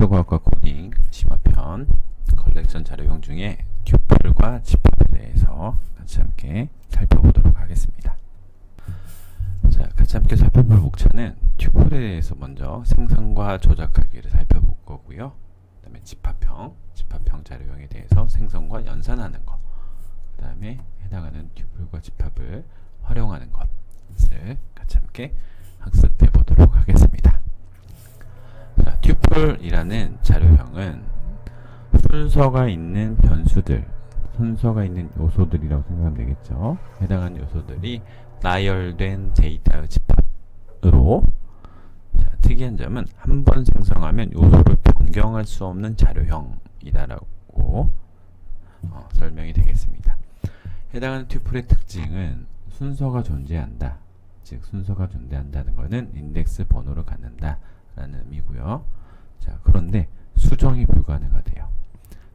컴퓨터과학과 코딩 심화편 컬렉션 자료형 중에 튜플과 집합에 대해서 같이 함께 살펴보도록 하겠습니다. 자, 같이 함께 살펴볼 목차는 튜플에 대해서 먼저 생성과 조작하기를 살펴볼 거고요. 그 다음에 집합형 자료형에 대해서 생성과 연산하는 것, 그 다음에 해당하는 튜플과 집합을 활용하는 것을 같이 함께 학습해 보도록 하겠습니다. 자, 튜플이라는 자료형은 순서가 있는 변수들, 순서가 있는 요소들이라고 생각하면 되겠죠. 해당하는 요소들이 나열된 데이터의 집합으로, 자, 특이한 점은 한 번 생성하면 요소를 변경할 수 없는 자료형이다라고 설명이 되겠습니다. 해당하는 튜플의 특징은 순서가 존재한다. 즉 순서가 존재한다는 것은 인덱스 번호를 갖는다 라는 의미고요. 자, 그런데 수정이 불가능하대요.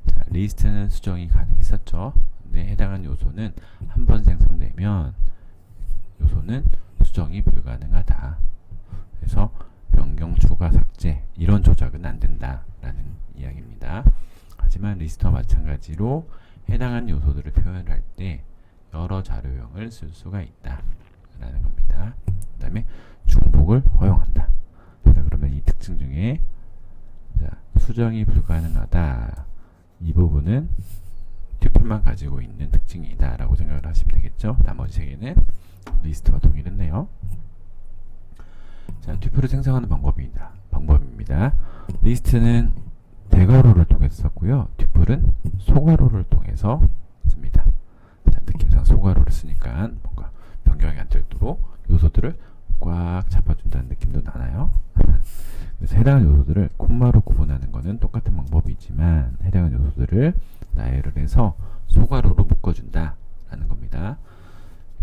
자, 리스트는 수정이 가능했었죠. 근데 해당하는 요소는 한 번 생성되면 요소는 수정이 불가능하다. 그래서 변경, 추가, 삭제 이런 조작은 안 된다 라는 이야기입니다. 하지만 리스트와 마찬가지로 해당하는 요소들을 표현할 때 여러 자료형을 쓸 수가 있다 라는 겁니다. 그 다음에 중복을 허용한다. 자, 그러면 이 특징 중에 수정이 불가능하다, 이 부분은 튜플만 가지고 있는 특징이다 라고 생각을 하시면 되겠죠. 나머지 세 개는 리스트와 동일했네요. 자, 튜플을 생성하는 방법입니다. 리스트는 대괄호를 통해서 썼고요. 튜플은 소괄호를 통해서 씁니다. 자, 느낌상 소괄호를 쓰니까 뭔가 변경이 안 되도록 요소들을 꽉 잡아준다는 느낌도 나나요? 그래서 해당하는 요소들을 콤마로 구분하는 것은 똑같은 방법이지만 해당하는 요소들을 나열을 해서 소괄호로 묶어준다 라는 겁니다.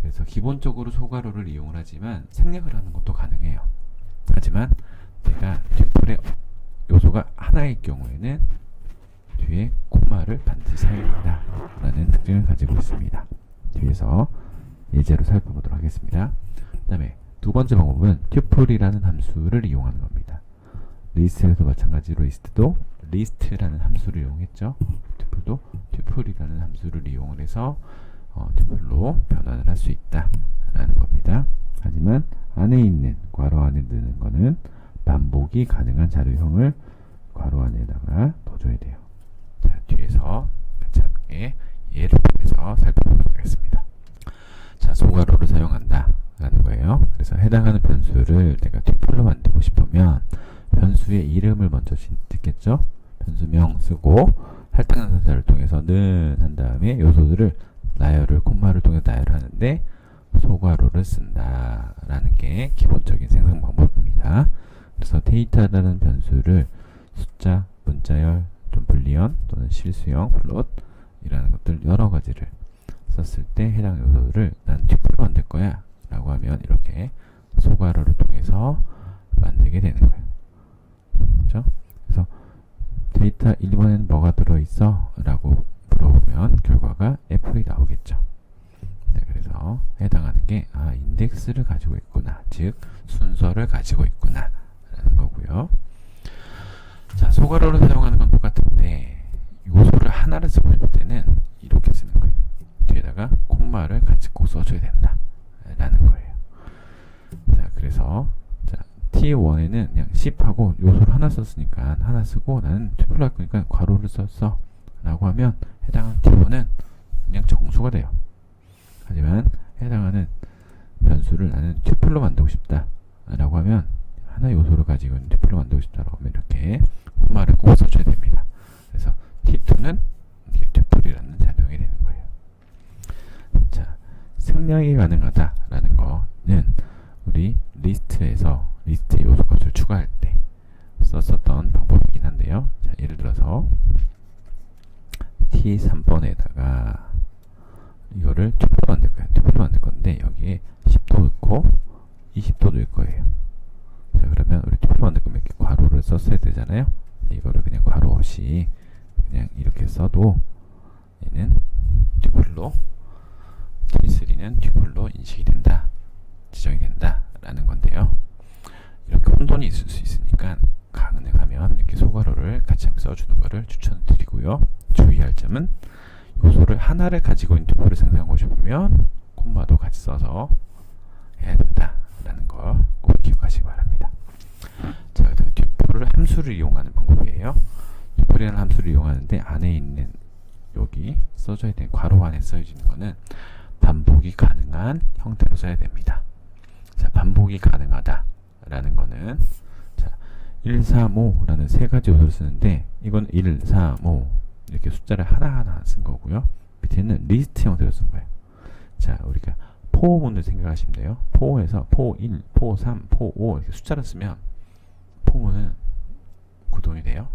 그래서 기본적으로 소괄호를 이용을 하지만 생략을 하는 것도 가능해요. 하지만 제가 튜플의 요소가 하나일 경우에는 뒤에 콤마를 반드시 사용한다 라는 특징을 가지고 있습니다. 뒤에서 예제로 살펴보도록 하겠습니다. 그 다음에 두 번째 방법은 튜플이라는 함수를 이용하는 겁니다. 리스트에도 마찬가지로 리스트도 리스트라는 함수를 이용했죠. 튜플도 튜플이라는 함수를 이용을 해서 튜플로 변환을 할 수 있다 라는 겁니다. 하지만 안에 있는 괄호 안에 넣는 거는 반복이 가능한 자료형을 괄호 안에다가 넣어줘야 돼요. 자, 뒤에서 같이 함께 예를 통해서 살펴보도록 하겠습니다. 자, 소괄호를 사용한다 라는 거예요. 그래서 해당하는 변수를 내가 튜플로 만들고 싶으면 변수의 이름을 먼저 짓겠죠. 변수명 쓰고 할당연산자를 통해서 는 한 다음에 요소들을 나열을 콤마를 통해 나열하는데 소괄호를 쓴다 라는 게 기본적인 생성 방법입니다. 그래서 데이터라는 변수를 숫자, 문자열, 좀 불리언 또는 실수형, 플롯 이라는 것들 여러 가지를 썼을 때 해당 요소들을 난 튜플로 만들 거야 라고 하면 이렇게 소괄호를 통해서 만들게 되는 거예요. 그렇죠? 그래서 데이터 1번에는 뭐가 들어있어? 라고 물어보면 결과가 애플이 나오겠죠. 네, 그래서 해당하는 게 인덱스를 가지고 있구나, 즉 순서를 가지고 있구나 라는 거고요. 자, 소괄호를 사용하는 건 똑같은데 요소를 하나를 쓰고 싶을 때는 이렇게 쓰는 거예요. 뒤에다가 콤마를 같이 꼭 써줘야 된다 라는 거예요. 자, 그래서 T1에는 그냥 10하고 요소를 하나 썼으니까 하나 쓰고 나는 튜플 할 거니까 괄호를 썼어 라고 하면 해당하는 T1은 그냥 정수가 돼요. 하지만 해당하는 변수를 나는 튜플로 만들고 싶다 라고 하면 하나 요소를 가지고 있는 튜플로 만들고 싶다 라고 하면 이렇게 콤마를 꼭 써줘야 됩니다. 그래서 T2는 튜플이라는 자료형이 되는 거예요. 자, 생략이 가능하다 라는 거는 우리 리스트에서 리스트 요소 값을 추가할 때 썼었던 방법이긴 한데요. 자, 예를 들어서 T3번에다가 이거를 튜플로 만들 거예요. 튜플로 만들 건데 여기에 10도 넣고 20도 넣을 거예요. 자, 그러면 우리 튜플로 만들 거면 이렇게 괄호를 썼어야 되잖아요. 이거를 그냥 괄호 없이 그냥 이렇게 써도 얘는 튜플로, T3는 튜플로 인식이 된다, 지정이 된다 라는 건데요. 이렇게 혼돈이 있을 수 있으니까 가능하면 이렇게 소괄호를 되고요. 주의할 점은 요소를 하나를 가지고 있는 튜플을 생성하고 싶으면 콤마도 같이 써서 해야 된다라는 걸 꼭 기억하시기 바랍니다. 자, 그다음에 튜플을 함수를 이용하는 방법이에요. 튜플이라는 함수를 이용하는데 안에 있는 여기 써져야 되는 괄호 안에 써지는 거는 반복이 가능한 형태로 써야 됩니다. 자, 반복이 가능하다라는 거는 자, 1, 3, 5라는 세 가지 요소를 쓰는데 이건 1, 3, 5 이렇게 숫자를 하나하나 쓴 거고요. 밑에는 리스트 형태로 쓴 거예요. 자, 우리가 포문을 생각하시면 돼요. 포에서 포 1, 포 3, 포 5 이렇게 숫자를 쓰면 포문은 구동이 돼요?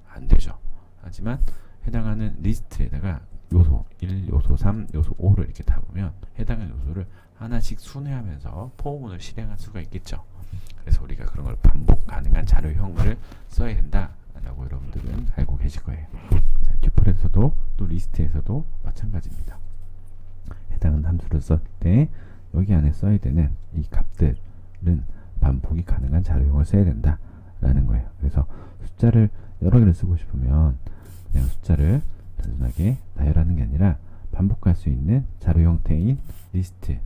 안 되죠. 하지만 해당하는 리스트에다가 요소 1, 요소 3, 요소 5를 이렇게 담으면 해당하는 요소를 하나씩 순회하면서 포문을 실행할 수가 있겠죠. 그래서 우리가 그런 걸 반복 가능한 자료형을 써야 된다라고 여러분들은 알고 계실 거예요. 자, 튜플에서도 또 리스트에서도 마찬가지입니다. 해당하는 함수를 쓸 때 여기 안에 써야 되는 이 값들은 반복이 가능한 자료형을 써야 된다라는 거예요. 그래서 숫자를 여러 개를 쓰고 싶으면 그냥 숫자를 단순하게 나열하는 게 아니라 반복할 수 있는 자료 형태인 리스트,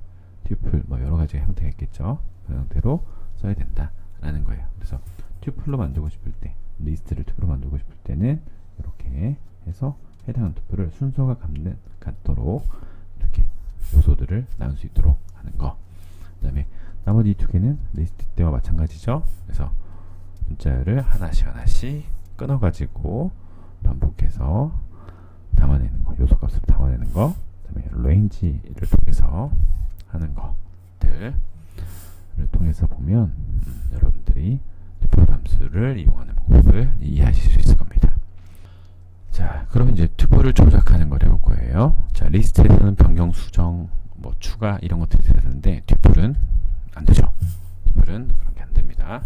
튜플 뭐 여러 가지 형태가 있겠죠. 그 형태로 써야 된다라는 거예요. 그래서 튜플로 만들고 싶을 때, 리스트를 튜플로 만들고 싶을 때는 이렇게 해서 해당하는 튜플을 순서가 같도록 이렇게 요소들을 나눌 수 있도록 하는 거. 그 다음에 나머지 두 개는 리스트 때와 마찬가지죠. 그래서 문자를 하나씩 끊어가지고 반복해서 담아내는 거, 요소 값으로 담아내는 거, 그 다음에 레인지를 통해서 하는 것들을 통해서 보면 여러분들이 튜플 함수를 이용하는 방법을 이해하실 수 있을 겁니다. 자, 그럼 이제 튜플을 조작하는 걸 해볼 거예요. 자, 리스트에서는 변경, 수정, 뭐 추가 이런 것들이 되는데 튜플은 안 되죠. 튜플은 그런 게 안 됩니다.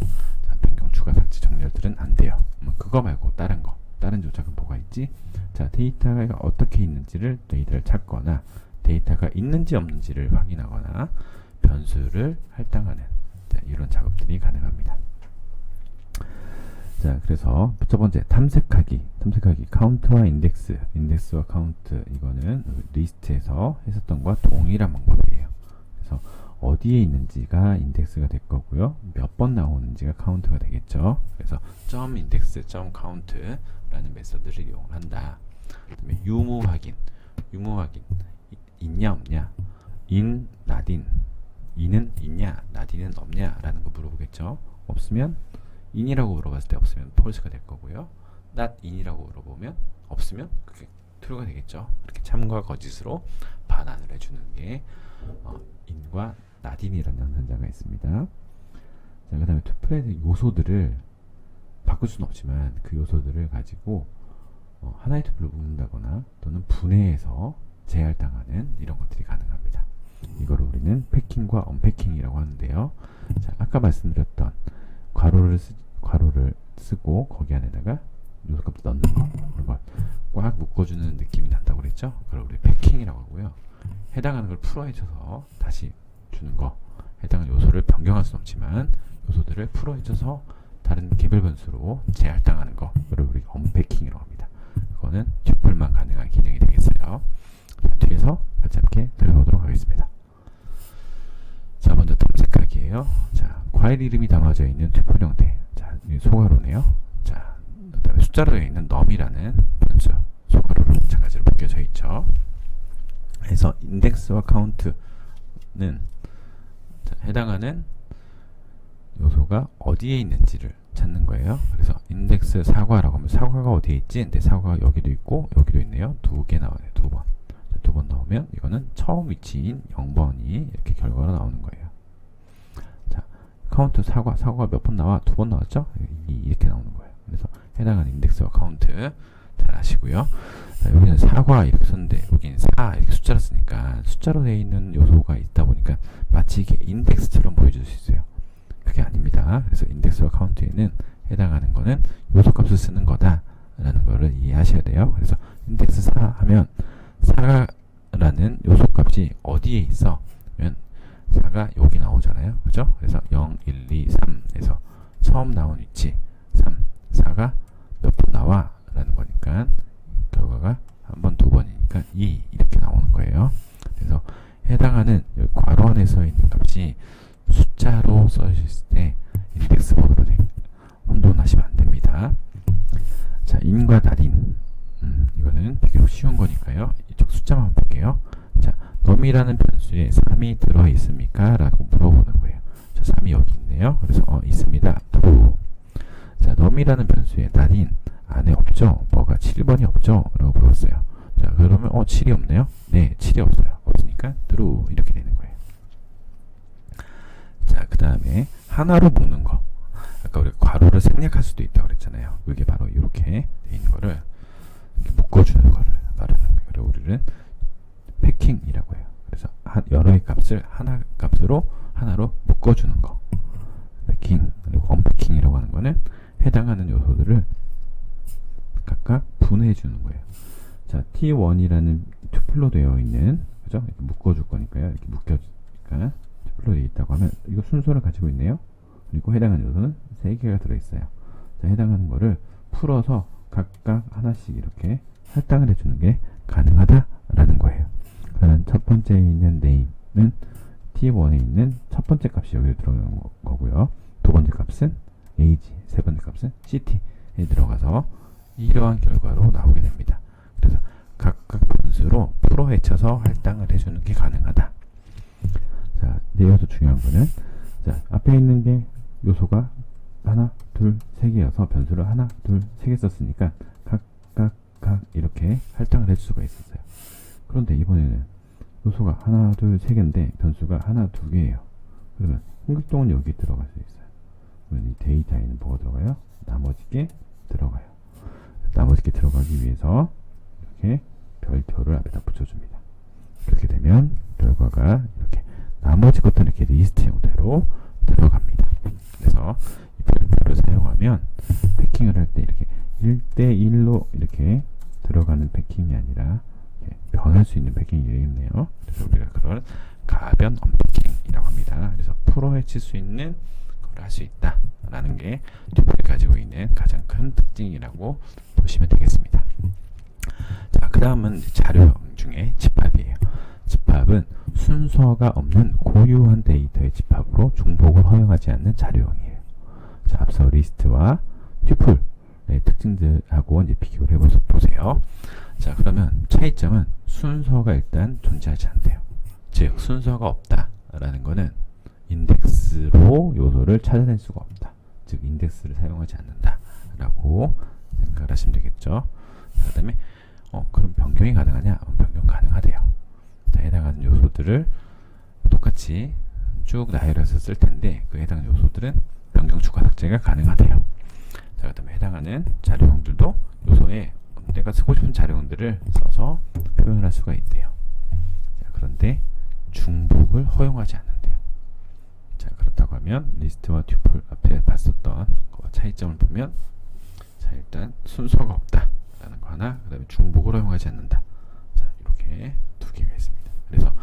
자, 변경, 추가, 삭제, 정렬들은 안 돼요. 그거 말고 다른 거, 다른 조작은 뭐가 있지? 자, 데이터가 어떻게 있는지를 데이터를 찾거나 데이터가 있는지 없는지를 확인하거나 변수를 할당하는 이런 작업들이 가능합니다. 자, 그래서 첫 번째 탐색하기 카운트와 인덱스와 카운트 이거는 리스트에서 했었던 것과 동일한 방법이에요. 그래서 어디에 있는지가 인덱스가 될 거고요. 몇 번 나오는지가 카운트가 되겠죠. 그래서 .index, .count라는 메서드를 이용한다. 그다음에 유무 확인 있냐 없냐, in, not in, in은 있냐, not in은 없냐 라는 거 물어보겠죠. 없으면 in이라고 물어봤을 때 없으면 false가 될 거고요. not in이라고 물어보면 없으면 그게 true가 되겠죠. 이렇게 참과 거짓으로 반환을 해주는 게 in과 not in이라는 연산자가 있습니다. 자, 그 다음에 튜플의 요소들을 바꿀 수는 없지만 그 요소들을 가지고 하나의 튜플을 묶는다거나 또는 분해해서 재할당하는 이런 것들이 가능합니다. 이거를 우리는 패킹과 언패킹이라고 하는데요. 자, 아까 말씀드렸던 괄호를 쓰고 거기 안에다가 요소값을 넣는 거, 그런 걸 꽉 묶어주는 느낌이 난다고 그랬죠. 그걸 우리 패킹이라고 하고요. 해당하는 걸 풀어헤쳐서 다시 주는 거, 해당하는 요소를 변경할 수는 없지만 요소들을 풀어헤쳐서 다른 개별 변수로 재할당하는 거, 그걸 우리 언패킹이라고 합니다. 그거는 튜플만 가능한 기능이 되겠어요. 자, 뒤에서 같이 함께 들어보도록 하겠습니다. 자, 먼저 탐색하기예요. 자, 과일 이름이 담아져 있는 튜플 형태. 자, 소괄호네요. 자, 그다음에 숫자로 되어 있는 num이라는 변수, 소괄호로 마찬가지로 묶여져 있죠. 그래서 인덱스와 카운트는 해당하는 요소가 어디에 있는지를 찾는 거예요. 그래서 인덱스 사과라고 하면 사과가 어디에 있지? 근데 사과가 여기도 있고 여기도 있네요. 두 개 나오네요. 두 번. 두 번 나오면 이거는 처음 위치인 0번이 이렇게 결과로 나오는 거예요. 자, 카운트 사과가 몇 번 나와? 두 번 나왔죠? 이렇게 나오는 거예요. 그래서 해당하는 인덱스와 카운트 잘 아시고요. 자, 여기는 사과 이렇게 썼는데 여기는 4 이렇게 숫자로 쓰니까 숫자로 되어 있는 요소가 있다 보니까 마치 이게 인덱스처럼 보여줄 수 있어요. 그게 아닙니다. 그래서 인덱스와 카운트에는 해당하는 거는 요소값을 쓰는 거다라는 거를 이해하셔야 돼요. 그래서 인덱스 4 하면 4라는 요소값이 어디에 있어? 그러면 4가 여기 나오잖아요. 그죠? 그래서 0, 1, 2, 3에서 처음 나온 위치 3, 4가 몇 번 나와? 라는 거니까 2 이렇게 나오는 거예요. 그래서 해당하는 여기 괄호 안에 써 있는 값이 숫자로 써있을 때 인덱스 번호로 혼돈하시면 안 됩니다. 자, 인과 달인. 이거는 비교적 쉬운 거니까요. 이쪽 숫자만 볼게요. 자, 넘이라는 변수에 3이 들어 있습니까? 라고 물어보는 거예요. 자, 3이 여기 있네요. 그래서 있습니다. true. 자, 넘이라는 변수에 달인 안에 없죠? 뭐가 7번이 없죠? 라고 물었어요. 자, 그러면 7이 없네요? 네, 7이 없어요. 없으니까 true 이렇게 되는 거예요. 자, 그 다음에 하나로 묶는 거. 아까 우리 괄호를 생략할 수도 있다고 그랬잖아요. 이게 바로 이렇게 돼 있는 거를 이렇게 묶어주는 거를 말하는 거예요. 그래서 우리는 패킹이라고 해요. 그래서 여러의 값을 하나 값으로 하나로 묶어주는 거. 패킹, 그리고 언패킹이라고 하는 거는 해당하는 요소들을 각각 분해해 주는 거예요. 자, T1이라는 투플로 되어 있는, 그죠? 이렇게 묶어줄 거니까요. 이렇게 묶여주니까 투플로 되어 있다고 하면 이거 순서를 가지고 있네요. 그리고 해당하는 요소는 3개가 들어있어요. 자, 해당하는 거를 풀어서 각각 하나씩 이렇게 할당을 해주는 게 가능하다라는 거예요. 그러면 첫 번째에 있는 name은 T1에 있는 첫 번째 값이 여기 들어가는 거고요. 두 번째 값은 age, 세 번째 값은 city에 들어가서 이러한 결과로 나오게 됩니다. 그래서 각각 변수로 풀어헤쳐서 할당을 해주는 게 가능하다. 자, 이어서 중요한 거는, 자, 앞에 있는 게 요소가 하나, 둘, 세 개여서 변수를 하나, 둘, 세 개 썼으니까 각 이렇게 할당을 해줄 수가 있었어요. 그런데 이번에는 요소가 하나, 둘, 세 개인데 변수가 하나, 두 개예요. 그러면 홍길동은 여기 들어갈 수 있어요. 그러면 이 데이터에는 뭐가 들어가요? 나머지 게 들어가요. 나머지 게 들어가기 위해서 이렇게 별표를 앞에다 붙여줍니다. 그렇게 되면 결과가 이렇게 나머지 것들은 이렇게 리스트 형태로 들어갑니다. 그래서 이 별표를 사용하면 패킹을 할 때 이렇게 1대1로 이렇게 들어가는 패킹이 아니라 변할 수 있는 패킹이 되겠네요. 그래서 우리가 그걸 가변 언패킹이라고 합니다. 그래서 풀어헤칠 수 있는 걸 할 수 있다 라는 게 튜플이 가지고 있는 가장 큰 특징이라고 보시면 되겠습니다. 자, 그 다음은 자료형 중에 집합이에요. 집합은 순서가 없는 고유한 데이터의 집합으로 중복을 허용하지 않는 자료형이에요. 자, 앞서 리스트와 튜플의 특징들하고 이제 비교를 해보세요. 자, 그러면 차이점은 순서가 일단 존재하지 않대요. 즉, 순서가 없다라는 거는 인덱스로 요소를 찾아낼 수가 없다. 즉, 인덱스를 사용하지 않는다라고 생각을 하시면 되겠죠. 그 다음에 그럼 변경이 가능하냐? 변경 가능하대요. 자, 해당하는 요소들을 똑같이 쭉 나열해서 쓸 텐데 그 해당 요소들은 변경 추가 삭제가 가능하대요. 자, 그 다음에 해당하는 자료형들도 요소에 내가 쓰고 싶은 자료형들을 써서 표현할 수가 있대요. 자, 그런데 중복을 허용하지 않는데요. 자, 그렇다고 하면 리스트와 튜플 앞에 봤었던 차이점을 보면, 자, 일단 순서가 없다 라는 거 하나, 그 다음에 중복을 허용하지 않는다. 자, 이렇게 두 개가 있습니다. 그래서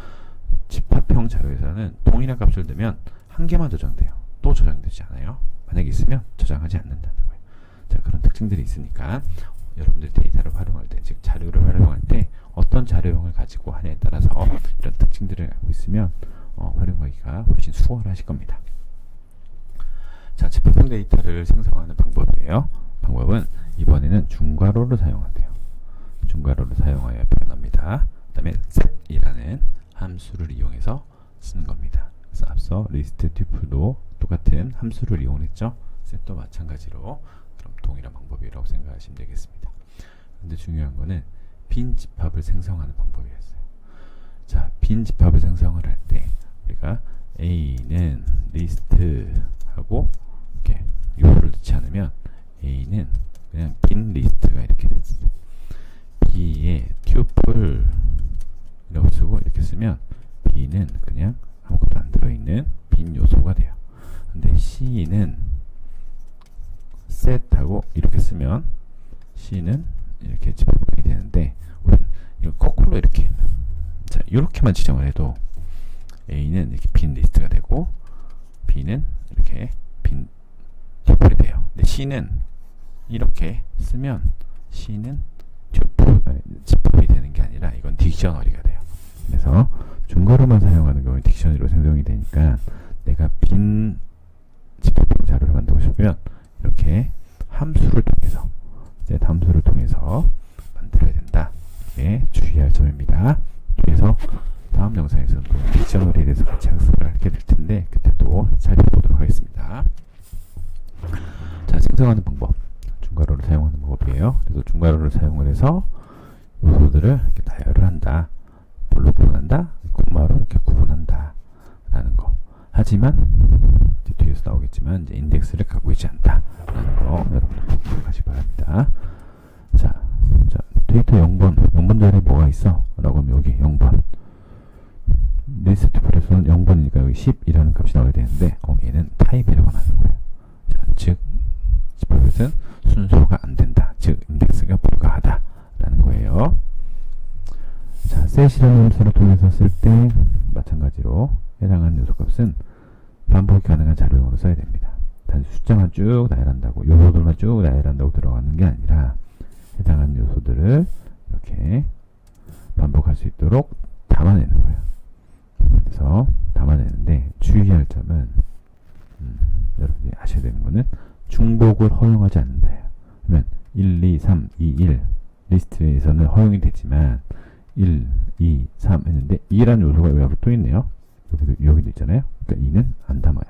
집합형 자료에서는 동일한 값을 넣으면 한 개만 저장돼요. 또 저장되지 않아요. 만약에 있으면 저장하지 않는다는 거예요. 자, 그런 특징들이 있으니까 여러분들 데이터를 활용할 때, 즉 자료를 활용할 때 어떤 자료형을 가지고 하냐에 따라서 이런 특징들을 알고 있으면 활용하기가 훨씬 수월하실 겁니다. 자, 집합형 데이터를 생성하는 방법이에요. 방법은 이번에는 중괄호를 사용한대요. 중괄호를 사용하여 표현합니다. 그 다음에 set이라는 함수를 이용해서 쓰는 겁니다. 그래서 앞서 리스트 튜플도 똑같은 함수를 이용했죠. set도 마찬가지로 그럼 동일한 방법이라고 생각하시면 되겠습니다. 근데 중요한 거는 빈 집합을 생성하는 방법이었어요. 자, 빈 집합을 생성을 할 때 우리가 A는 리스트하고 이렇게 요소를 넣지 않으면 A는 그냥 빈 리스트가 이렇게 됐어요. B에 튜플 이라고 쓰고 이렇게 쓰면 B는 그냥 아무것도 안 들어있는 빈 요소가 돼요. 근데 C는 set하고 이렇게 쓰면 C는 이렇게 집합하게 되는데 우리는 이거 거꾸로 이렇게, 자, 이렇게만 지정을 해도 A는 이렇게 빈 리스트가 되고 B는 이렇게 빈 튜플이 돼요. 근데 C는 이렇게 쓰면 C는 튜플 집합이 되는 게 아니라 아니라 이건 딕셔너리가 돼요. 그래서 중괄호만 사용하는 경우에 딕셔너리로 생성이 되니까 내가 빈 집합형 자료를 만들고 싶으면 이렇게 함수를 통해서 만들어야 된다. 이게 주의할 점입니다. 그래서 다음 영상에서는 또 딕셔너리에 대해서 같이 학습을 하게 될 텐데 그때 또 살펴보도록 하겠습니다. 자, 생성하는 방법. 중괄호를 사용하는 방법이에요. 그래서 중괄호를 사용을 해서 요소들을 이렇게 나열을 한다. 뭘로 구분한다? 콤마로 이렇게 구분한다. 라는 거. 하지만 이제 뒤에서 나오겠지만 이제 인덱스를 갖고 있지 않다. 라는 거 여러분들 기억하시기 바랍니다. 자, 데이터 0번 자리에 뭐가 있어? 라고 하면 여기 0번. 리스트 튜플에서는 0번이니까 여기 10이라는 값이 나와야 되는데 얘는 타입이라고 하는 거예요. 자, 즉 집합에서는 순서가 안 된다. 즉 인덱스가 불가하다. 라는 거예요. 자, set이라는 함수를 통해서 쓸 때 마찬가지로 해당하는 요소값은 반복이 가능한 자료용으로 써야 됩니다. 단지 숫자만 쭉 나열한다고, 요소들만 쭉 나열한다고 들어가는 게 아니라 해당하는 요소들을 이렇게 반복할 수 있도록 담아내는 거예요. 그래서 담아내는데 주의할 점은 여러분들이 아셔야 되는 거는 중복을 허용하지 않는다예요. 그러면 1, 2, 3, 2, 1 리스트에서는 허용이 되지만 1, 2, 3 했는데 2라는 요소가 여기 앞에 또 있네요. 여기도 있잖아요. 그러니까 2는 안 담아요.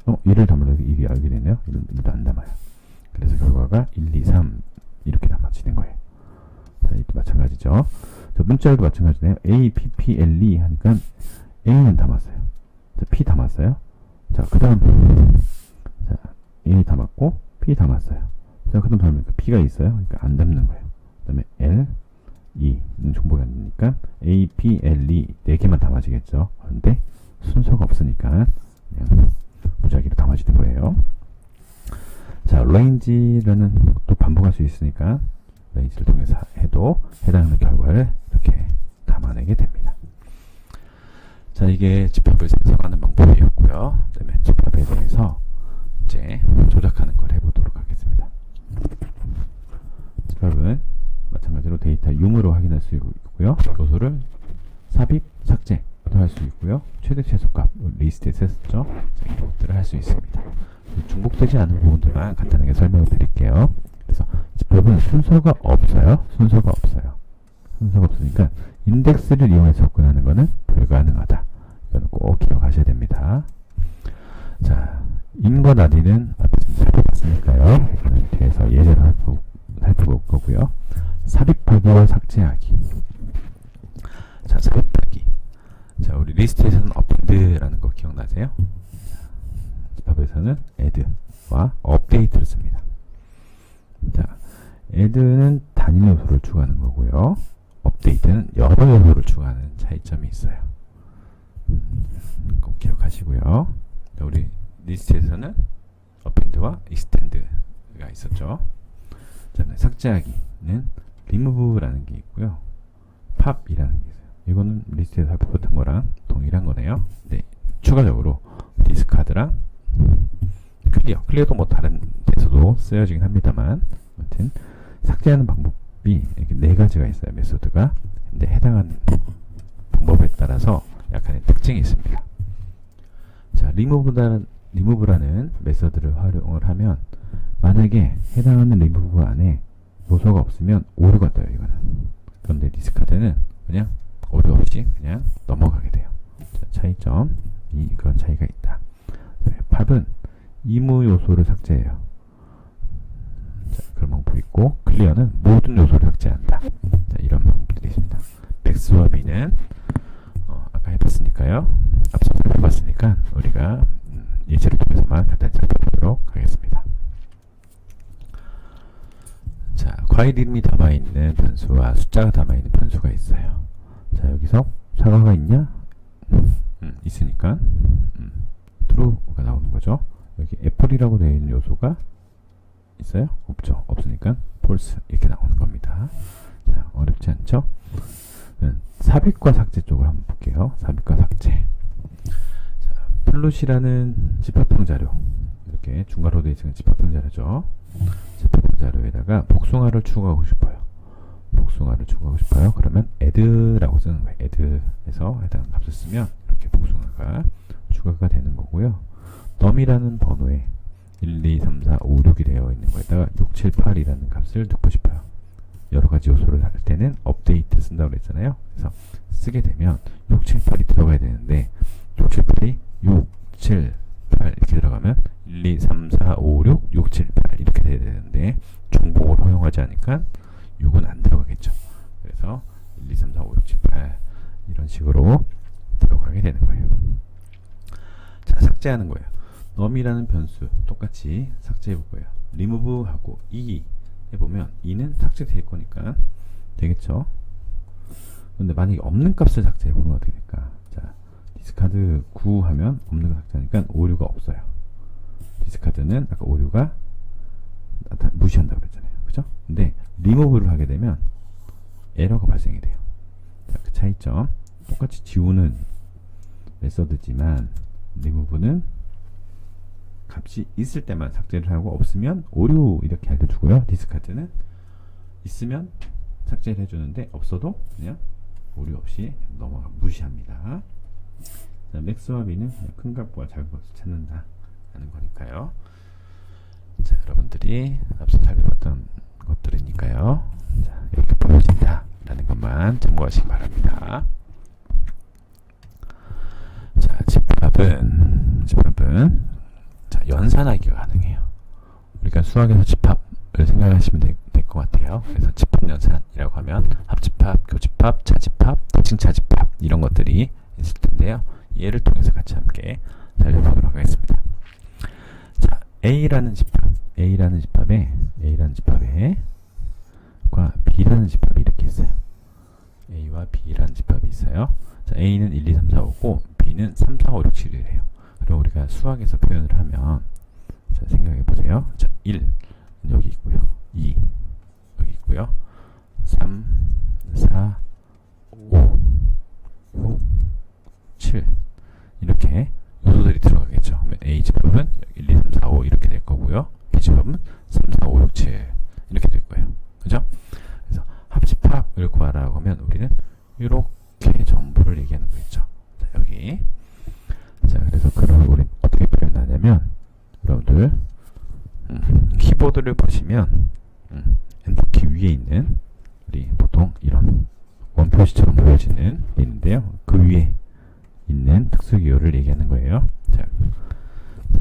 1을 담으려고 2가 여기 되네요. 1도 안 담아요. 그래서 결과가 1, 2, 3 이렇게 담아지는 거예요. 자, 이것도 마찬가지죠. 자, 문자열도 마찬가지네요. A, P, P, L, E 하니까 A는 담았어요. 자, P 담았어요. 자, 그 다음 자, A 담았고 P 담았어요. 자, 그 다음 담으니까 P가 있어요. 그러니까 안 담는 거예요. 그 다음에 L, E는 중복이 안 되니까 A, P, L, E 4개만 담아지겠죠. 그런데 순서가 없으니까 그냥 무작위로 담아지는 거예요. 자, range라는 것도 반복할 수 있으니까 range를 통해서 해도 해당하는 결과를 이렇게 담아내게 됩니다. 자, 이게 집합을 생성하는 방법이었고요. 그다음에 집합에 대해서 이제 조작하는 걸 해보도록 하겠습니다. 집합은 마찬가지로 데이터 융으로 확인할 수 있고요. 요소를 삽입, 삭제도 할 수 있고요. 최대 최소값, 리스트에서 했었죠. 이런 것들을 할 수 있습니다. 중복되지 않은 부분들만 간단하게 설명을 드릴게요. 그래서 집합은 순서가 없어요. 순서가 없으니까 인덱스를 이용해서 접근하는 것은 불가능하다. 이거는 꼭 기억하셔야 됩니다. 자, in과 not는 앞에서 살펴봤으니까요. 이거는 뒤에서 예제로 살펴볼 거고요. 삽입하기와 삭제하기. 자, 삽입하기. 자, 우리 리스트에서는 append라는 거 기억나세요? 집합에서는 add와 update를 씁니다. 자, add는 단일 요소를 추가하는 거고요. update는 여러 요소를 추가하는 차이점이 있어요. 꼭 기억하시고요. 자, 우리 리스트에서는 append와 extend가 있었죠. 자, 삭제하기는 remove라는 게 있고요. pop이라는 게 있어요. 이거는 리스트에서 살펴봤던 거랑 동일한 거네요. 네, 추가적으로 디스카드랑 클리어도 뭐 다른 데서도 쓰여지긴 합니다만, 아무튼 삭제하는 방법이 이렇게 4가지가 있어요. 메소드가. 근데 해당하는 방법에 따라서 약간의 특징이 있습니다. 자, 리무브라는 메소드를 활용을 하면 만약에 해당하는 리무브 안에 요소가 없으면 오류가 떠요. 이거는. 그런데 디스카드는 그냥 오류 없이 그냥 넘어가게 돼요. 자, 차이점이 그런 차이가 있다. 팝은 이무 요소를 삭제해요. 자, 그런 방법이 있고, 클리어는 모든 요소를 삭제한다. 자, 이런 방법들이 있습니다. 백스와 비는 아까 해봤으니까요. 앞서 살펴봤으니까 우리가 예제를 통해서만 간단히 살펴보도록 하겠습니다. 자, 과일 이름이 담아있는 변수와 숫자가 담아있는 변수가 있어요. 자, 여기서 사과가 있냐? 있으니까 true가 나오는 거죠. 여기 애플이라고 되어 있는 요소가 있어요? 없죠. 없으니까 false 이렇게 나오는 겁니다. 자, 어렵지 않죠? 삽입과 삭제 쪽을 한번 볼게요. 삽입과 삭제. 자, 플롯이라는 집합형 자료, 이렇게 중괄호 되어 있는 집합형 자료죠. 집합형 자료에다가 복숭아를 추가하고 싶어요. 복숭아를 추가하고 싶어요. 그러면 add라고 쓰는 거예요. add에서 해당 값을 쓰면 이렇게 복숭아가 추가가 되는 거고요. num이라는 번호에 1, 2, 3, 4, 5, 6이 되어 있는 거에다가 6, 7, 8이라는 값을 넣고 싶어요. 여러 가지 요소를 할 때는 업데이트 쓴다고 그랬잖아요. 그래서 쓰게 되면 6, 7, 8이 들어가야 되는데 6, 7, 8이 6, 7, 8 이렇게 들어가면 1, 2, 3, 4, 5, 6, 6, 7, 8 이렇게 돼야 되는데 중복을 허용하지 않으니까 6은 안 들어가겠죠. 그래서 1, 2, 3, 4, 5, 6, 7, 8 이런 식으로 들어가게 되는 거예요. 자, 삭제하는 거예요. num이라는 변수 똑같이 삭제해 볼 거예요. remove하고 e 해보면 e는 삭제될 거니까 되겠죠. 근데 만약에 없는 값을 삭제해 보면 어떻게 될까? 자, 디스카드 9 하면 없는 거 삭제하니까 오류가 없어요. 디스카드는 아까 오류가 무시한다고 그랬잖아요. 그죠? 근데 리무브를 하게 되면 에러가 발생이 돼요. 자, 그 차이점. 똑같이 지우는 메서드지만 리무브는 값이 있을 때만 삭제를 하고 없으면 오류 이렇게 알려주고요. 디스카드는 있으면 삭제를 해주는데 없어도 그냥 오류 없이 넘어가 무시합니다. 자, 맥스와 미는 그냥 큰 값과 작은 값을 찾는다 라는 거니까요. 자, 여러분들이 앞서 살펴봤던 것들이니까요. 자, 이렇게 보여진다 라는 것만 참고하시기 바랍니다. 자, 집합은 자, 연산하기가 가능해요. 우리가 수학에서 집합을 생각하시면 될 것 같아요. 그래서 집합연산이라고 하면 합집합, 교집합, 차집합, 대칭차집합 이런 것들이 있을 텐데요. 예를 통해서 같이 함께 살펴보도록 하겠습니다. 자, A라는 집합에 과 B라는 집합이 이렇게 있어요. A와 B라는 집합이 있어요. 자, A는 1, 2, 3, 4, 5고 B는 3, 4, 5, 6, 7이래요. 그럼 우리가 수학에서 표현을 하면 자, 생각해 보세요. 자, 1 여기 있고요. 2 여기 있고요. 3, 4, 5, 6, 7 이렇게 요소들이 들어가겠죠. 그러면 A 집합은 1, 2, 3, 4, 5 이렇게 될 거고요. B 집합은 3, 4, 5, 6, 7 이렇게 될 거예요. 그죠? 그래서 합집합을 구하라고 하면 우리는 이렇게 전부를 얘기하는 거겠죠. 자, 여기. 자, 그래서 그걸 우리 어떻게 표현하냐면 여러분들 키보드를 보시면 엔터키 위에 있는 우리 보통 이런 원표시처럼 보여지는 게 있는데요. 그 위에 있는 특수기호를 얘기하는 거예요. 자,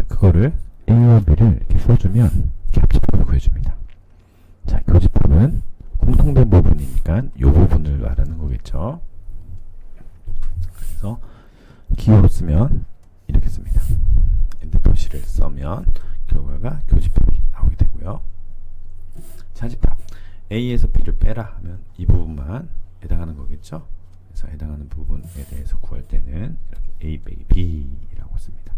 그거를 A와 B를 이렇게 써주면 이렇게 합집합을 구해줍니다. 자, 교집합은 공통된 부분이니까 이 부분을 말하는 거겠죠. 그래서 기호로 쓰면 이렇게 씁니다. 엔드 표시를 써면 결과가 교집합이 나오게 되고요. 차집합 A에서 B를 빼라 하면 이 부분만 해당하는 거겠죠. 그래서 해당하는 부분에 대해서 구할 때는 이렇게 A 빼기 B라고 씁니다.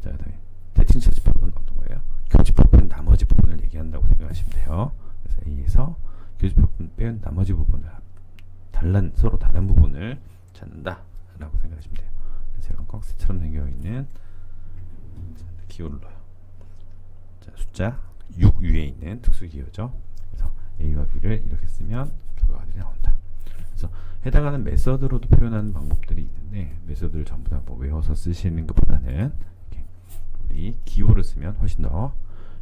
자, 그다음에 대칭차집합은 어떤 거예요? 교집합은 나머지 부분을 얘기한다고 생각하시면 돼요. 그래서 A에서 교집합은 빼온 나머지 부분을 서로 다른 부분을 찾는다 라고 생각하시면 돼요. 그래서 이런 꺽쇠처럼 생겨있는 기호를 넣어요. 자, 숫자 6 위에 있는 특수기호죠. 그래서 A와 B를 이렇게 쓰면 결과가 나온다. 그래서 해당하는 메서드로도 표현하는 방법들이 있는데 메서드를 전부 다 뭐 외워서 쓰시는 것보다는 이렇게 우리 기호를 쓰면 훨씬 더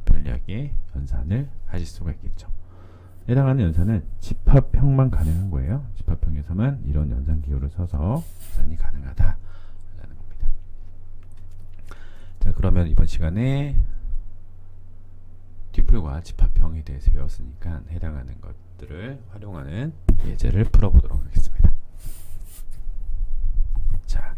편리하게 연산을 하실 수가 있겠죠. 해당하는 연산은 집합형만 가능한 거예요. 집합형에서만 이런 연산 기호를 써서 연산이 가능하다라는 겁니다. 자, 그러면 이번 시간에 튜플과 집합형에 대해서 배웠으니까 해당하는 것들을 활용하는 예제를 풀어보도록 하겠습니다. 자,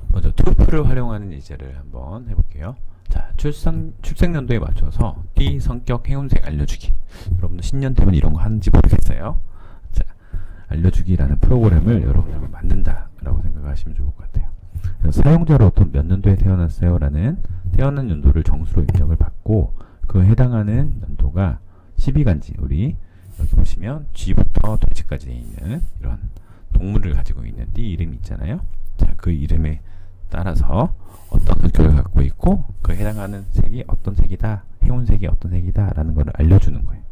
먼저 튜플을 활용하는 예제를 한번 해볼게요. 자, 출생연도에 맞춰서 띠, 성격, 행운색 알려주기. 여러분들 신년 되면 이런 거 하는지 모르겠어요. 자, 알려주기라는 프로그램을 여러분들과 만든다라고 생각하시면 좋을 것 같아요. 그래서 사용자로부터 몇 년도에 태어났어요? 라는 태어난 연도를 정수로 입력을 받고 그 해당하는 연도가 12간지, 우리 여기 보시면 G부터 돼지까지 있는 이런 동물을 가지고 있는 띠 이름이 있잖아요. 자, 그 이름에 따라서 어떤 성격을 갖고 있고 그 해당하는 색이 어떤 색이다, 행운색이 어떤 색이다 라는 것을 알려주는 거예요.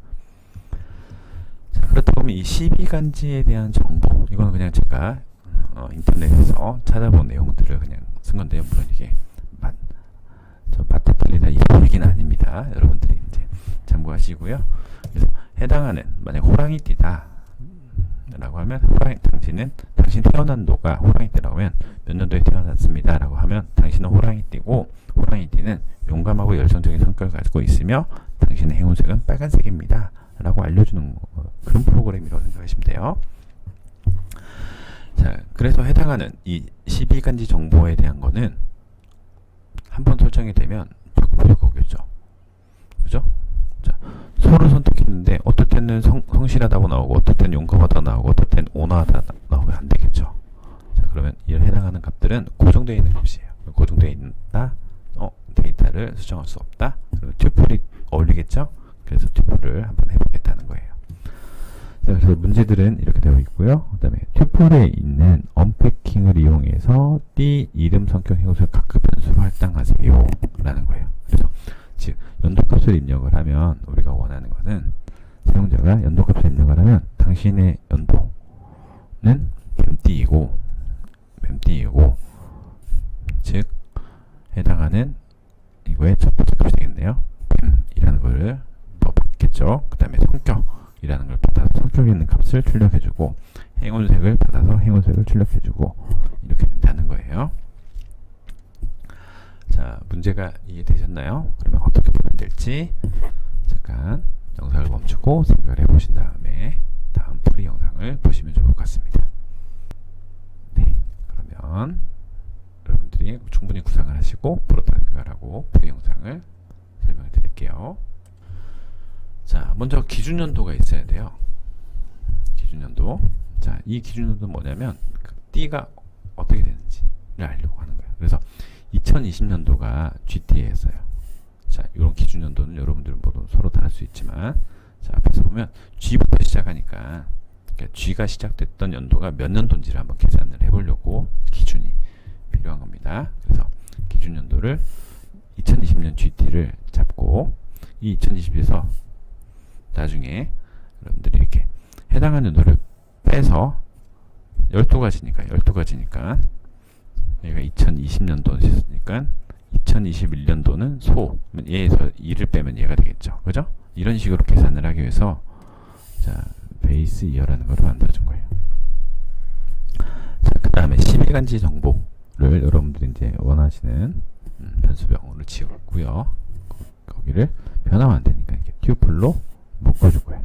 자, 그렇다 보면 이 12간지에 대한 정보, 이거는 그냥 제가 인터넷에서 찾아본 내용들을 그냥 쓴 건데요. 물론 이게 맞다 틀리다 이런 얘기는 아닙니다. 여러분들이 이제 참고하시고요. 그래서 해당하는, 만약 호랑이띠다 라고 하면, 당신 태어난도가 호랑이띠라고 하면 몇 년도에 태어났습니다 라고 하면 당신은 호랑이띠고, 호랑이띠는 용감하고 열정적인 성격을 가지고 있으며 당신의 행운색은 빨간색입니다 라고 알려주는 그런 프로그램이라고 생각하시면 돼요. 자, 그래서 해당하는 이 12간지 정보에 대한 거는 한번 설정이 되면 바꿀 수가 없겠죠. 그죠? 자, 소를 선택했는데 어떨 때는 성실하다고 나오고, 어떨 때는 용감하다 나오고, 어떨 때는 온화하다 나오면 안 되겠죠. 자, 그러면 이 해당하는 값들은 고정되어 있는 값이에요. 고정되어 있다, 데이터를 수정할 수 없다. 그리고 튜플이 어울리겠죠? 그래서 튜플을 한번 해보겠다는 거예요. 자, 그래서 문제들은 이렇게 되어 있고요. 그 다음에 튜플에 있는 언패킹을 이용해서 띠 이름 성격 행동을 각급 변수로 할당하세요 라는 거예요. 그래서 즉 연도값을 입력을 하면, 우리가 원하는 것은 사용자가 연도값을 입력을 하면 당신의 연도는 뱀띠이고 즉 해당하는 이거의 첫 번째 값이 되겠네요. 뱀이라는 거를 받겠죠. 그 다음에 성격이라는 걸 받아서 성격에 있는 값을 출력해주고, 행운색을 받아서 행운색을 출력해주고, 이렇게 된다는 거예요. 자, 문제가 이해되셨나요? 그러면 어떻게 보면 될지 잠깐 영상을 멈추고 생각을 해보신 다음에 다음 풀이 영상을 보시면 좋을 것 같습니다. 네, 그러면 여러분들이 충분히 구상을 하시고 풀었다는 생각을 하고 풀이 영상을 설명해 드릴게요. 자, 먼저 기준연도가 있어야 돼요. 기준연도. 자, 이 기준연도는 뭐냐면 그 띠가 어떻게 되는지를 알려고 하는 거예요. 그래서 2020년도가 GTA였어요. 자, 이런 기준연도는 여러분들 모두 서로 다를 수 있지만, 자, 앞에서 보면 G부터 시작하니까, 그러니까 G가 시작됐던 연도가 몇 년도인지를 한번 계산을 해보려고 기준이 필요한 겁니다. 그래서 기준연도를 2020년 GT를 잡고, 이 2020에서 나중에 여러분들이 이렇게 해당하는 연도를 빼서 12가지니까 얘가 2020년도였으니까 2021년도는 소, 얘에서 2를 빼면 얘가 되겠죠. 그죠? 이런 식으로 계산을 하기 위해서, 자, 베이스 이어라는 거를 만들어준 거예요. 자, 그 다음에 12간지 정보를 여러분들이 이제 원하시는 변수명으로 지웠고요. 거기를 변하면 안 되니까 이렇게 튜플로 묶어줄 거예요.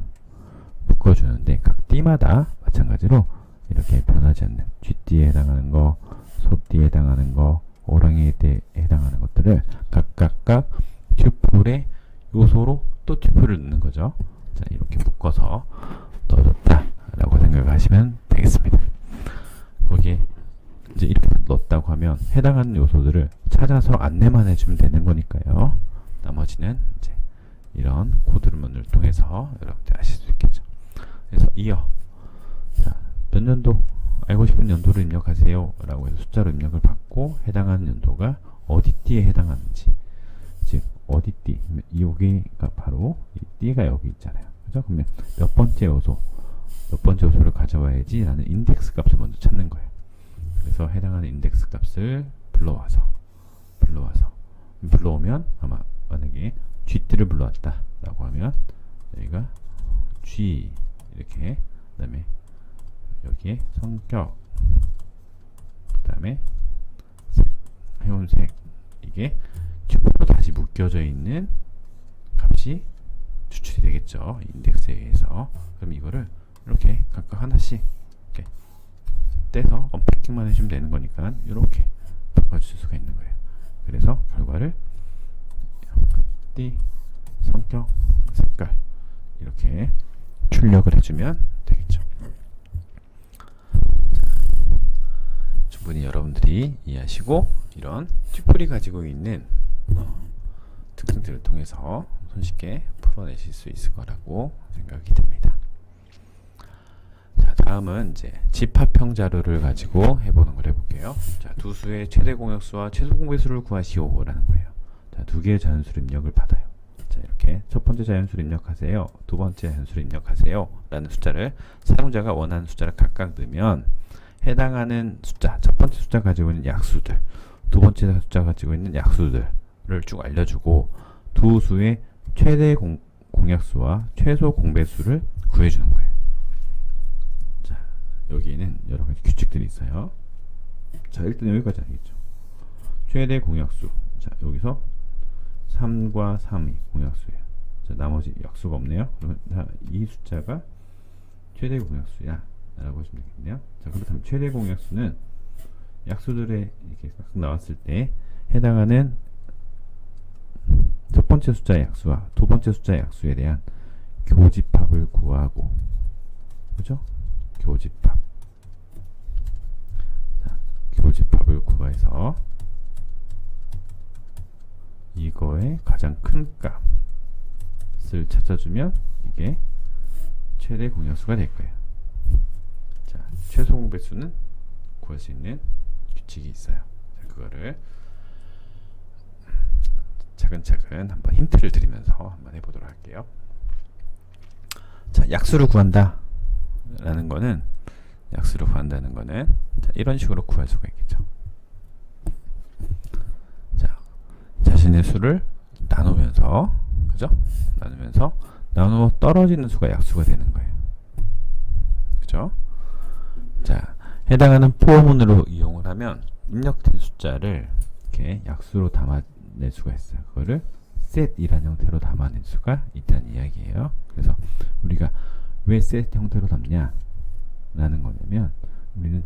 묶어주는데 각 띠마다 마찬가지로 이렇게 변하지 않는 쥐띠에 해당하는 거, 소띠에 해당하는 거, 호랑이에 해당하는 것들을 각각 튜플의 요소로 또 튜플을 넣는 거죠. 자, 이렇게 묶어서 넣어줬다 라고 생각을 하시면 되겠습니다. 거기에 이제 이렇게 넣었다고 하면 해당하는 요소들을 찾아서 안내만 해주면 되는 거니까요. 나머지는 이제 이런 코드문을 통해서 여러분들 아실 수 있겠죠. 그래서 이어, 자, 몇 년도, 알고 싶은 연도를 입력하세요 라고 해서 숫자로 입력을 받고, 해당하는 연도가 어디 띠에 해당하는지, 즉 어디 띠, 여기가 바로 이 띠가 여기 있잖아요. 그죠? 그러면 몇 번째 요소를 가져와야지 라는 인덱스 값을 먼저 찾는 거예요. 그래서 해당하는 인덱스 값을 불러오면 아마 만약에 G띠를 불러왔다 라고 하면 여기가 G, 이렇게, 그 다음에 여기에 성격, 그 다음에 해운색, 이게 튜브로 다시 묶여져 있는 값이 추출이 되겠죠. 인덱스에 의해서. 그럼 이거를 이렇게 각각 하나씩 이렇게 떼서 언패킹만 해주면 되는 거니까 이렇게 바꿔줄 수가 있는 거예요. 그래서 결과를 띠, 성격, 색깔 이렇게 출력을 해주면 되겠죠. 자, 충분히 여러분들이 이해하시고 이런 튜플이 가지고 있는 특징들을 통해서 손쉽게 풀어내실 수 있을 거라고 생각이 듭니다. 자, 다음은 이제 집합형 자료를 가지고 해보는 걸 해볼게요. 자, 두 수의 최대 공약수와 최소 공배수를 구하시오 라는 거예요. 자, 두 개의 자연수를 입력을 받아요. 자, 자, 이렇게 첫 번째 자연수를 입력하세요, 두 번째 자연수를 입력하세요 라는 숫자를 사용자가 원하는 숫자를 각각 넣으면 해당하는 숫자, 첫 번째 숫자 가지고 있는 약수들, 두 번째 숫자 가지고 있는 약수들을 쭉 알려주고 두 수의 최대 공약수와 최소 공배수를 구해주는 거예요. 자, 여기에는 여러 가지 규칙들이 있어요. 자, 일단 여기까지 알겠죠. 최대 공약수. 자, 여기서 3과 3이 공약수예요. 자, 나머지 약수가 없네요. 그러면 이 숫자가 최대 공약수야 라고 하시면 되겠네요. 자, 그렇다면 최대 공약수는 약수들의 이렇게 나왔을 때 해당하는 첫 번째 숫자의 약수와 두 번째 숫자의 약수에 대한 교집합을 구하고, 그죠? 교집합. 자, 교집합을 구해서 이거의 가장 큰 값을 찾아주면 이게 최대 공약수가 될 거예요. 자, 최소 공배수는 구할 수 있는 규칙이 있어요. 자, 그거를 차근차근 한번 힌트를 드리면서 한번 해보도록 할게요. 자, 약수를 구한다 라는 거는, 약수를 구한다는 거는 자, 이런 식으로 구할 수가 있겠죠. 자, 자신의 수를 나누면서, 그죠? 나누면서 나누어 떨어지는 수가 약수가 되는 거예요. 그죠? 자, 해당하는 포문으로 이용을 하면 입력된 숫자를 이렇게 약수로 담아낼 수가 있어요. 그거를 set이라는 형태로 담아낼 수가 있다는 이야기예요. 그래서 우리가 왜 set 형태로 담냐 라는 거냐면, 우리는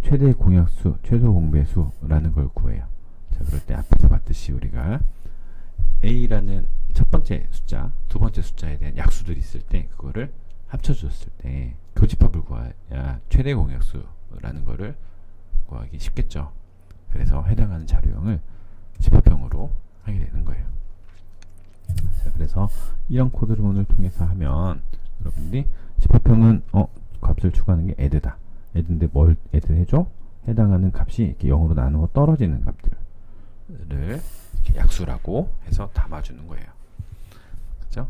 최대 공약수, 최소 공배수라는 걸 구해요. 자, 그럴 때 앞에서 봤듯이 우리가 A라는 첫 번째 숫자, 두 번째 숫자에 대한 약수들이 있을 때 그거를 합쳐줬을 때 교집합을 구해야 최대 공약수라는 거를 구하기 쉽겠죠. 그래서 해당하는 자료형을 집합형으로 하게 되는 거예요. 자, 그래서 이런 코드를 오늘 통해서 하면 여러분들이 집합형은 값을 추구하는 게 add다. add인데 뭘 add 해줘? 해당하는 값이 이렇게 0으로 나누어 떨어지는 값들을 이렇게 약수라고 해서 담아주는 거예요. 그죠?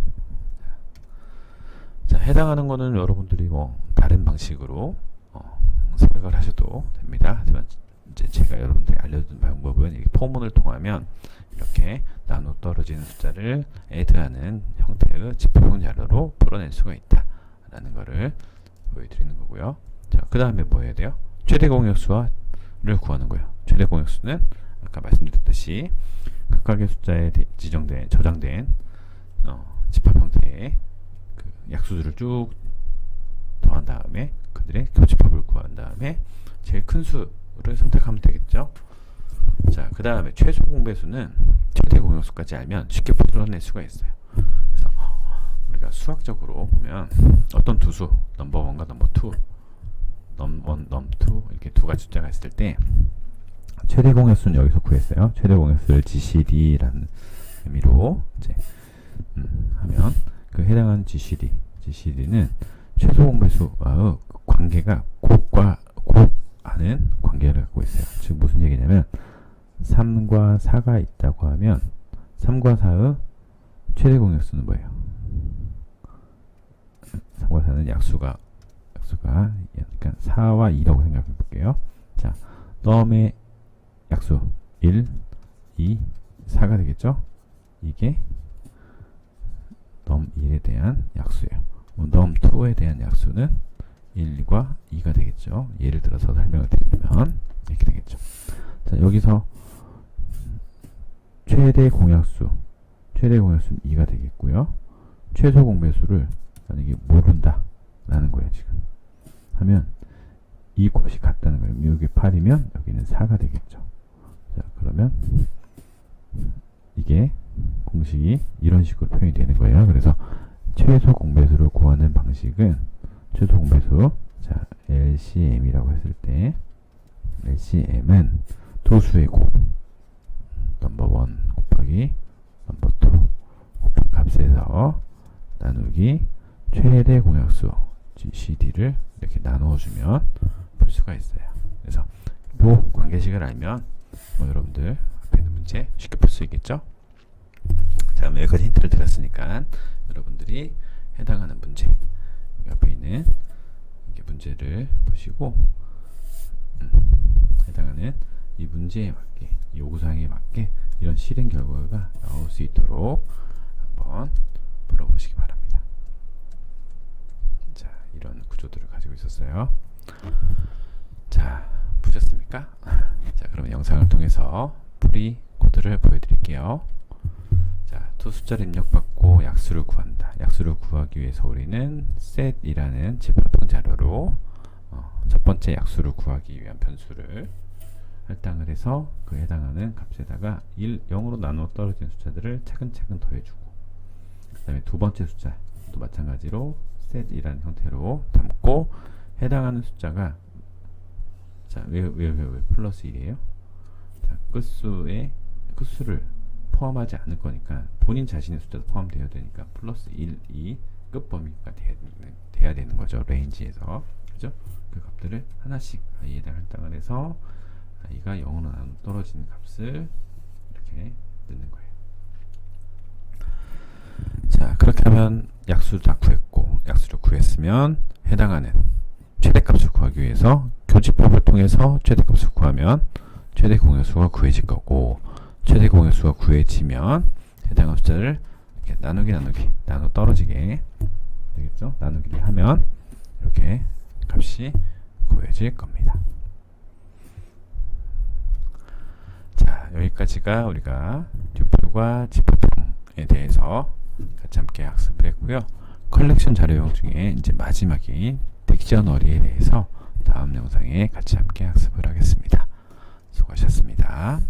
자, 해당하는 거는 여러분들이 뭐 다른 방식으로 생각을 하셔도 됩니다. 하지만 이제 제가 여러분들이 알려준 방법은 이 포문을 통하면 이렇게 나눠 떨어지는 숫자를 add하는 형태의 집합형 자료로 풀어낼 수가 있다 라는 거를 보여드리는 거고요. 자, 그 다음에 뭐 해야 돼요? 최대 공약수를 구하는 거예요. 최대 공약수는 아까 말씀드렸듯이 각각의 숫자에 지정된, 저장된 집합 형태의 그 약수들을 쭉 더한 다음에 그들의 교집합을 구한 다음에 제일 큰 수를 선택하면 되겠죠. 자, 그 다음에 최소 공배수는 최대 공약수까지 알면 쉽게 풀어낼 수가 있어요. 그래서 우리가 수학적으로 보면 어떤 두 수, 넘버 1과 넘버 2, 넘1, 넘2 이렇게 두 가지 숫자가 있을 때 최대 공약수는 여기서 구했어요. 최대 공약수를 GCD라는 의미로 이제 하면 그 해당하는 GCD는 최소 공배수와의 관계가 곱과 곱하는 관계를 갖고 있어요. 즉 무슨 얘기냐면 3과 4가 있다고 하면 3과 4의 최대 공약수는 뭐예요? 3과 4는 약수가 그러니까 4와 2라고 생각해 볼게요. 자, 넘의 약수 1, 2, 4가 되겠죠? 이게 넘 1에 대한 약수예요. 넘 2에 대한 약수는 1과 2가 되겠죠. 예를 들어서 설명을 드리면 이렇게 되겠죠. 자, 여기서 최대 공약수는 2가 되겠고요. 최소 공배수를 만약에 모른다 라는 거예요. 지금 하면 이 곱이 같다는 거예요. 여기 8이면 여기는 4가 되겠죠. 자, 그러면 이게 공식이 이런 식으로 표현이 되는 거예요. 그래서 최소 공배수를 구하는 방식은 최소 공배수, 자, LCM이라고 했을 때 LCM은 두 수의 곱, 넘버 1 곱하기 넘버 2 곱한 값에서 나누기 최대 공약수 GCD를 이렇게 나누어주면 풀 수가 있어요. 그래서 이 관계식을 알면 여러분들 앞에 있는 문제 쉽게 풀 수 있겠죠? 자, 자, 그럼 여기까지 힌트를 드렸으니까 여러분들이 해당하는 문제, 여기 앞에 있는 이게 문제를 보시고 해당하는 이 문제에 맞게, 이 요구사항에 맞게 이런 실행 결과가 나올 수 있도록 한번 풀어보시기 바랍니다. 자, 이런 구조들을 가지고 있었어요. 자, 보셨습니까? 자, 그럼 영상을 통해서 풀이 코드를 보여드릴게요. 자, 두 숫자를 입력받고 약수를 구한다. 약수를 구하기 위해서 우리는 set이라는 집합형 자료로 첫 번째 약수를 구하기 위한 변수를 할당을 해서 그 해당하는 값에다가 0으로 나누어 떨어진 숫자들을 차근차근 더해주고, 그 다음에 두 번째 숫자도 마찬가지로 set이라는 형태로 담고 해당하는 숫자가, 자, 왜 플러스 1이에요? 자, 끝수를 포함하지 않을 거니까 본인 자신의 숫자도 포함되어야 되니까 플러스 1이 끝범위가 돼야 되는 거죠. 레인지에서. 그죠? 그 값들을 하나씩 i에다 할당을 해서 i가 0으로 떨어지는 값을 이렇게 넣는 거예요. 자, 그렇게 하면 약수를 다 구했고, 약수를 구했으면 해당하는 최대값을 구하기 위해서 교집합을 통해서 최대값을 구하면 최대 공약수가 구해질 거고, 최대 공약수가 구해지면 해당하는 숫자를 이렇게 나눠 떨어지게 되겠죠? 나누기를 하면 이렇게 값이 구해질 겁니다. 자, 여기까지가 우리가 튜플과 집합형에 대해서 같이 함께 학습을 했고요. 컬렉션 자료형 중에 이제 마지막인 딕셔너리에 대해서 다음 영상에 같이 함께 학습을 하겠습니다. 수고하셨습니다.